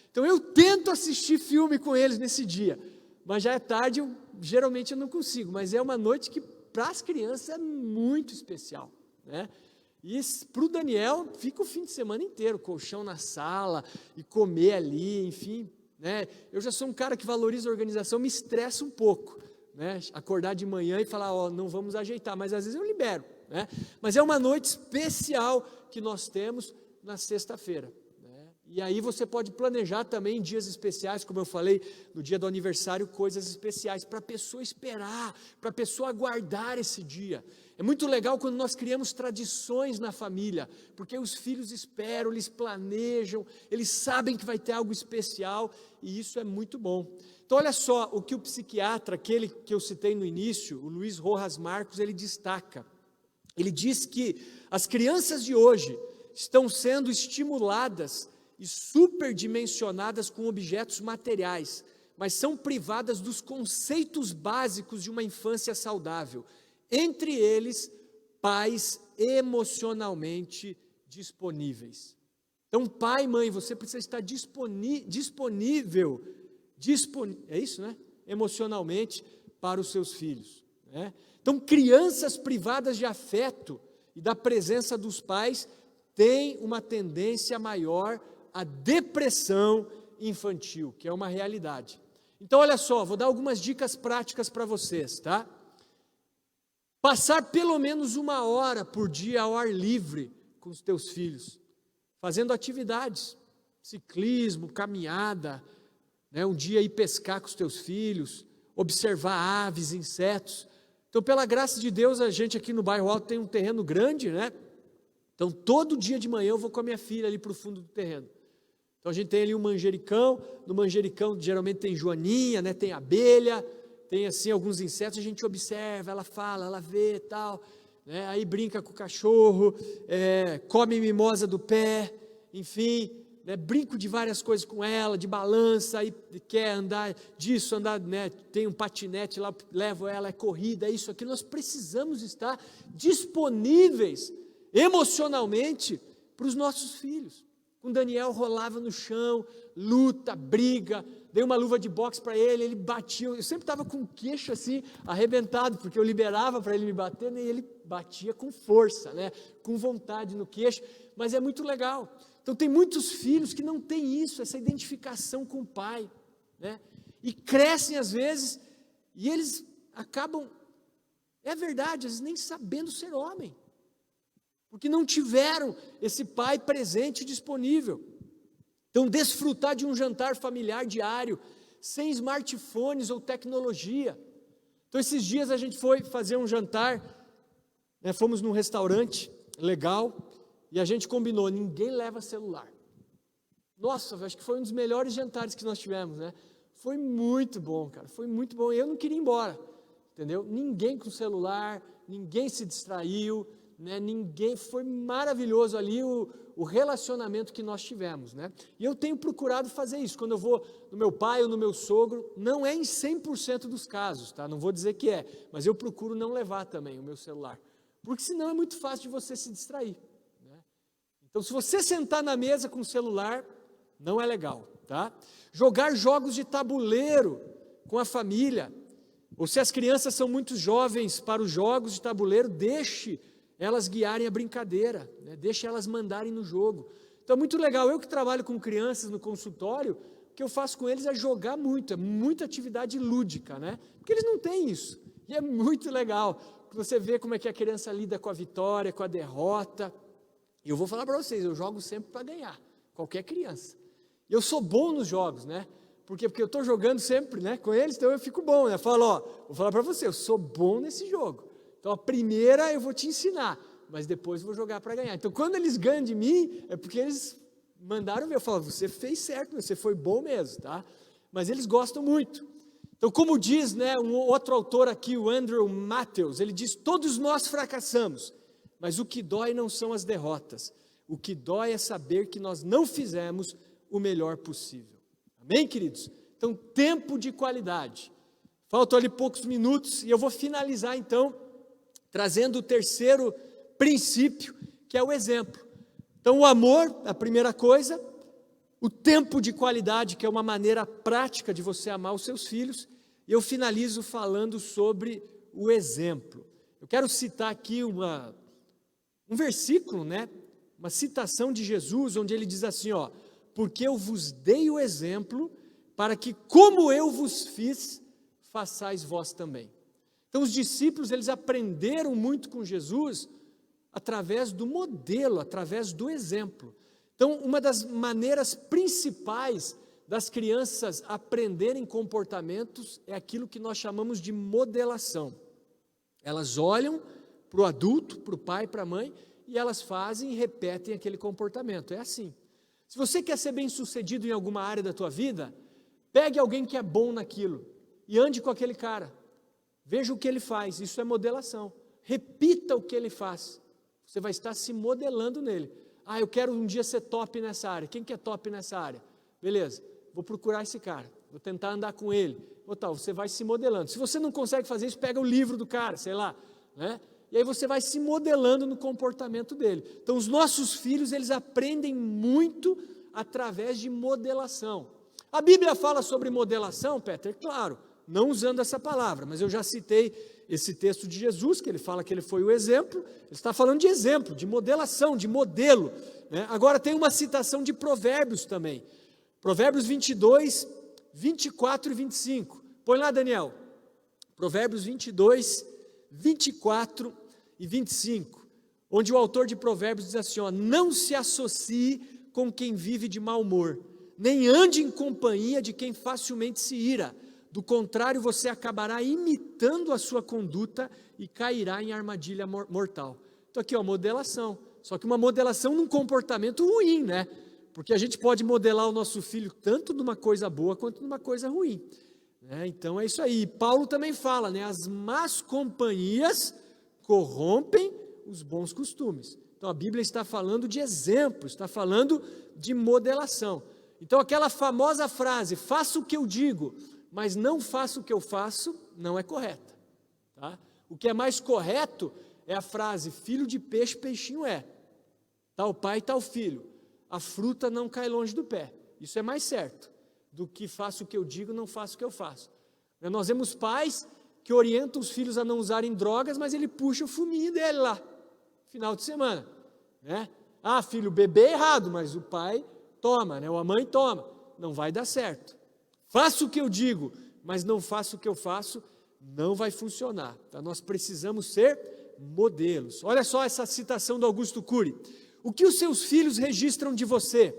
Então eu tento assistir filme com eles nesse dia, mas já é tarde, geralmente eu não consigo, mas é uma noite que para as crianças é muito especial, E para o Daniel fica o fim de semana inteiro, colchão na sala e comer ali, enfim, Eu já sou um cara que valoriza a organização, me estressa um pouco, Acordar de manhã e falar, não vamos ajeitar, mas às vezes eu libero. Mas é uma noite especial que nós temos na sexta-feira. E aí você pode planejar também dias especiais, como eu falei, no dia do aniversário, coisas especiais, para a pessoa esperar, para a pessoa aguardar esse dia. É muito legal quando nós criamos tradições na família, porque os filhos esperam, eles planejam, eles sabem que vai ter algo especial, e isso é muito bom. Então olha só o que o psiquiatra, aquele que eu citei no início, o Luiz Rojas Marcos, ele destaca. Ele diz que as crianças de hoje estão sendo estimuladas e superdimensionadas com objetos materiais, mas são privadas dos conceitos básicos de uma infância saudável, entre eles, pais emocionalmente disponíveis. Então, pai e mãe, você precisa estar disponível, é isso, emocionalmente para os seus filhos, Então, crianças privadas de afeto e da presença dos pais têm uma tendência maior à depressão infantil, que é uma realidade. Então, olha só, vou dar algumas dicas práticas para vocês, Passar pelo menos 1 hora por dia ao ar livre com os teus filhos, fazendo atividades, ciclismo, caminhada, um dia ir pescar com os teus filhos, observar aves, insetos. Então, pela graça de Deus, a gente aqui no Bairro Alto tem um terreno grande, Então, todo dia de manhã eu vou com a minha filha ali para o fundo do terreno. Então a gente tem ali um manjericão, no manjericão geralmente tem joaninha, né, tem abelha, tem assim alguns insetos, a gente observa, ela fala, ela vê e tal, né, aí brinca com o cachorro, come mimosa do pé, enfim, né, brinco de várias coisas com ela, de balança, aí quer andar disso, andar, né, tem um patinete lá, levo ela, é corrida, isso, aquilo. Nós precisamos estar disponíveis emocionalmente para os nossos filhos. Com Daniel rolava no chão, luta, briga, dei uma luva de boxe para ele, ele batia, eu sempre estava com o queixo assim, arrebentado, porque eu liberava para ele me bater, né, e ele batia com força, né, com vontade no queixo, mas é muito legal. Então tem muitos filhos que não têm isso, essa identificação com o pai, né, e crescem às vezes, e eles acabam, é verdade, às vezes nem sabendo ser homem, porque não tiveram esse pai presente e disponível. Então, desfrutar de um jantar familiar diário, sem smartphones ou tecnologia. Então, esses dias a gente foi fazer um jantar, né, fomos num restaurante legal, e a gente combinou, ninguém leva celular. Nossa, acho que foi um dos melhores jantares que nós tivemos, né? Foi muito bom, cara, foi muito bom, e eu não queria ir embora, entendeu? Ninguém com celular, ninguém se distraiu, né, ninguém, foi maravilhoso ali o relacionamento que nós tivemos, né? E eu tenho procurado fazer isso, quando eu vou no meu pai ou no meu sogro, não é em 100% dos casos, tá? Não vou dizer que é, mas eu procuro não levar também o meu celular, porque senão é muito fácil de você se distrair, né? Então, se você sentar na mesa com o celular, não é legal, tá? Jogar jogos de tabuleiro com a família, ou se as crianças são muito jovens para os jogos de tabuleiro, deixe elas guiarem a brincadeira, né? Deixe elas mandarem no jogo. Então é muito legal, eu que trabalho com crianças no consultório, o que eu faço com eles é jogar muito, é muita atividade lúdica, né? Porque eles não têm isso, e é muito legal, você vê como é que a criança lida com a vitória, com a derrota. E eu vou falar para vocês, eu jogo sempre para ganhar, qualquer criança. E eu sou bom nos jogos, né? Porque eu estou jogando sempre, né, com eles, então eu fico bom, né? Falo, ó, vou falar para você, eu sou bom nesse jogo. Então a primeira eu vou te ensinar, mas depois eu vou jogar para ganhar. Então quando eles ganham de mim, é porque eles mandaram ver, eu falo, você fez certo, você foi bom mesmo, tá? Mas eles gostam muito. Então como diz, né, um outro autor aqui, o Andrew Matthews, ele diz, todos nós fracassamos, mas o que dói não são as derrotas, o que dói é saber que nós não fizemos o melhor possível. Amém, queridos? Então tempo de qualidade. Faltam ali poucos minutos e eu vou finalizar então, trazendo o terceiro princípio, que é o exemplo. Então o amor, a primeira coisa, o tempo de qualidade, que é uma maneira prática de você amar os seus filhos, e eu finalizo falando sobre o exemplo. Eu quero citar aqui um versículo, né? Uma citação de Jesus, onde ele diz assim, ó, porque eu vos dei o exemplo, para que como eu vos fiz, façais vós também. Então os discípulos, eles aprenderam muito com Jesus, através do modelo, através do exemplo. Então uma das maneiras principais das crianças aprenderem comportamentos, é aquilo que nós chamamos de modelação. Elas olham para o adulto, para o pai, para a mãe, e elas fazem e repetem aquele comportamento, é assim. Se você quer ser bem sucedido em alguma área da tua vida, pegue alguém que é bom naquilo, e ande com aquele cara. Veja o que ele faz, isso é modelação. Repita o que ele faz. Você vai estar se modelando nele. Ah, eu quero um dia ser top nessa área. Quem que é top nessa área? Beleza, vou procurar esse cara, vou tentar andar com ele. Ou tal, você vai se modelando. Se você não consegue fazer isso, pega o livro do cara, sei lá, né? E aí você vai se modelando no comportamento dele. Então os nossos filhos, eles aprendem muito através de modelação. A Bíblia fala sobre modelação, Peter? Claro. Não usando essa palavra, mas eu já citei esse texto de Jesus, que ele fala que ele foi o exemplo, ele está falando de exemplo, de modelação, de modelo, né? Agora tem uma citação de Provérbios também, Provérbios 22, 24 e 25, põe lá, Daniel, Provérbios 22, 24 e 25, onde o autor de Provérbios diz assim, ó, não se associe com quem vive de mau humor, nem ande em companhia de quem facilmente se ira, do contrário, você acabará imitando a sua conduta e cairá em armadilha mortal. Então aqui, ó, modelação. Só que uma modelação num comportamento ruim, né? Porque a gente pode modelar o nosso filho tanto numa coisa boa quanto numa coisa ruim, né? Então é isso aí. Paulo também fala, né? As más companhias corrompem os bons costumes. Então a Bíblia está falando de exemplo, está falando de modelação. Então aquela famosa frase, faça o que eu digo, mas não faça o que eu faço, não é correta, tá? O que é mais correto é a frase, filho de peixe, peixinho é. Tal pai, tal filho. A fruta não cai longe do pé. Isso é mais certo do que faço o que eu digo, não faço o que eu faço. Nós vemos pais que orientam os filhos a não usarem drogas, mas ele puxa o fuminho dele lá, final de semana, né? Ah, filho, beber é errado, mas o pai toma, né? Ou a mãe toma. Não vai dar certo. Faço o que eu digo, mas não faço o que eu faço, não vai funcionar. Então, nós precisamos ser modelos. Olha só essa citação do Augusto Cury. O que os seus filhos registram de você?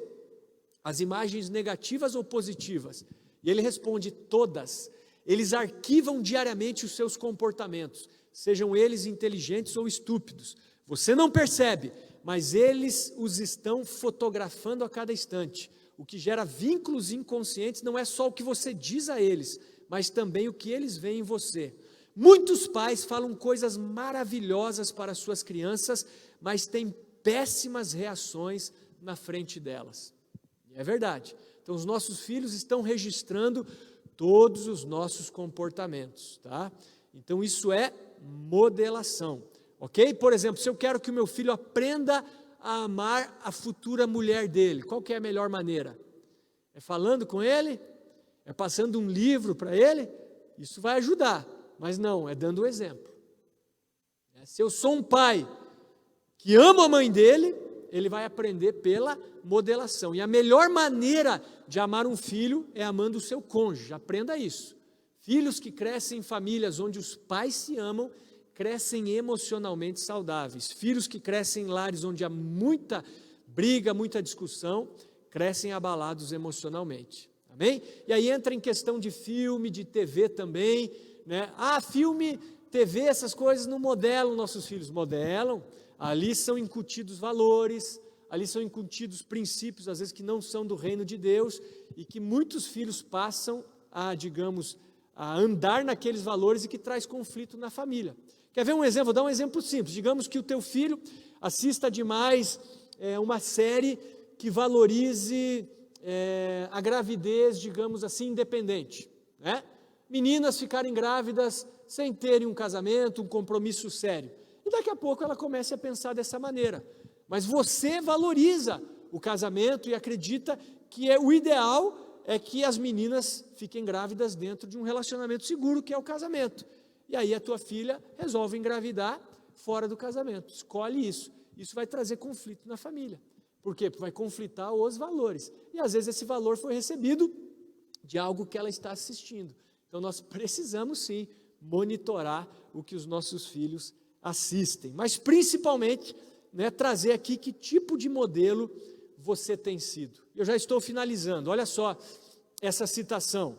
As imagens negativas ou positivas? E ele responde, todas. Eles arquivam diariamente os seus comportamentos, sejam eles inteligentes ou estúpidos. Você não percebe, mas eles os estão fotografando a cada instante. O que gera vínculos inconscientes não é só o que você diz a eles, mas também o que eles veem em você. Muitos pais falam coisas maravilhosas para suas crianças, mas têm péssimas reações na frente delas. E é verdade. Então os nossos filhos estão registrando todos os nossos comportamentos, tá? Então isso é modelação, ok? Por exemplo, se eu quero que o meu filho aprenda a amar a futura mulher dele, qual que é a melhor maneira? É falando com ele? É passando um livro para ele? Isso vai ajudar, mas não, é dando o exemplo. Se eu sou um pai que ama a mãe dele, ele vai aprender pela modelação. E a melhor maneira de amar um filho é amando o seu cônjuge, aprenda isso. Filhos que crescem em famílias onde os pais se amam, crescem emocionalmente saudáveis. Filhos que crescem em lares onde há muita briga, muita discussão, crescem abalados emocionalmente. Amém? E aí entra em questão de filme, de TV também, né? Ah, filme, TV, essas coisas não modelam nossos filhos. Modelam. Ali são incutidos valores, ali são incutidos princípios, às vezes que não são do reino de Deus, e que muitos filhos passam a, digamos, a andar naqueles valores e que traz conflito na família. Quer ver um exemplo? Vou dar um exemplo simples. Digamos que o teu filho assista demais uma série que valorize a gravidez, digamos assim, independente, né? Meninas ficarem grávidas sem terem um casamento, um compromisso sério. E daqui a pouco ela começa a pensar dessa maneira. Mas você valoriza o casamento e acredita que o ideal é que as meninas fiquem grávidas dentro de um relacionamento seguro, que é o casamento. E aí a tua filha resolve engravidar fora do casamento. Escolhe isso. Isso vai trazer conflito na família. Por quê? Porque vai conflitar os valores. E às vezes esse valor foi recebido de algo que ela está assistindo. Então nós precisamos sim monitorar o que os nossos filhos assistem. Mas principalmente, né, trazer aqui que tipo de modelo você tem sido. Eu já estou finalizando. Olha só essa citação.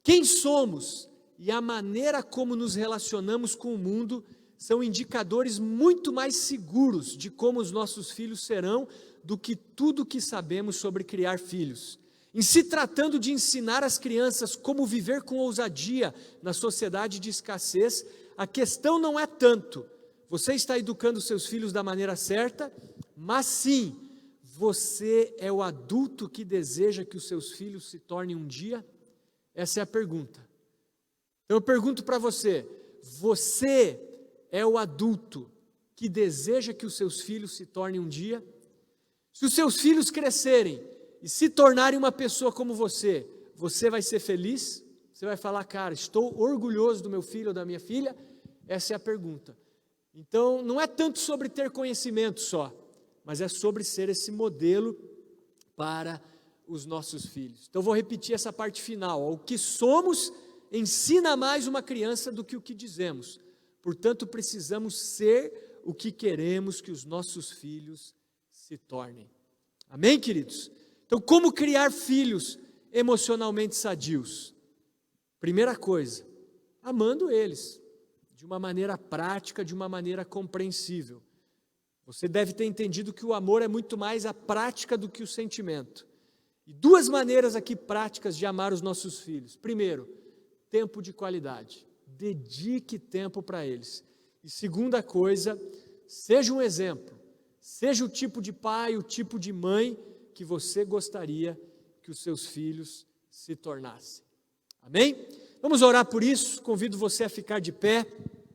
Quem somos e a maneira como nos relacionamos com o mundo são indicadores muito mais seguros de como os nossos filhos serão do que tudo que sabemos sobre criar filhos. Em se tratando de ensinar as crianças como viver com ousadia na sociedade de escassez, a questão não é tanto, você está educando seus filhos da maneira certa, mas sim, você é o adulto que deseja que os seus filhos se tornem um dia? Essa é a pergunta. Então eu pergunto para você, você é o adulto que deseja que os seus filhos se tornem um dia? Se os seus filhos crescerem e se tornarem uma pessoa como você, você vai ser feliz? Você vai falar, cara, estou orgulhoso do meu filho ou da minha filha? Essa é a pergunta. Então, não é tanto sobre ter conhecimento só, mas é sobre ser esse modelo para os nossos filhos. Então, vou repetir essa parte final. O que somos ensina mais uma criança do que o que dizemos. Portanto, precisamos ser o que queremos que os nossos filhos se tornem. Amém, queridos? Então, como criar filhos emocionalmente sadios? Primeira coisa, amando eles, de uma maneira prática, de uma maneira compreensível. Você deve ter entendido que o amor é muito mais a prática do que o sentimento. E 2 maneiras aqui práticas de amar os nossos filhos. Primeiro, tempo de qualidade. Dedique tempo para eles. E segunda coisa, seja um exemplo. Seja o tipo de pai, o tipo de mãe que você gostaria que os seus filhos se tornassem. Amém? Vamos orar por isso. Convido você a ficar de pé.